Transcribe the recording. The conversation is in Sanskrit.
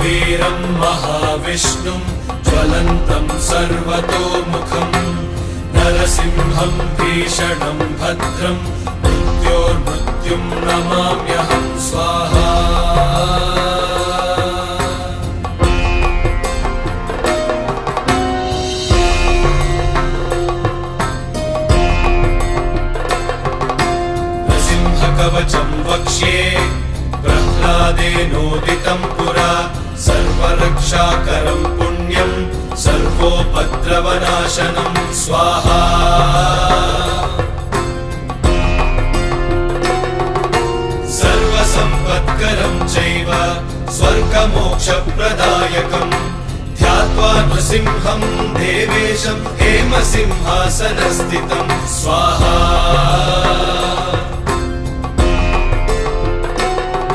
वीरं महाविष्णुं ज्वलन्तं सर्वतोमुखं नरसिंहं भीषणं भद्रं मृत्योर्मृत्युं नमाम्यहं स्वाहा। कवचं वक्ष्ये प्रह्लादेनोदितं पुरा सर्वरक्षाकरं पुण्यं सर्वोपद्रवनाशनं स्वाहा। सर्वसम्पत्करं चैव स्वर्गमोक्षप्रदायकं ध्यात्वा नृसिंहं देवेशं हेमसिंहासनस्थितं स्वाहा।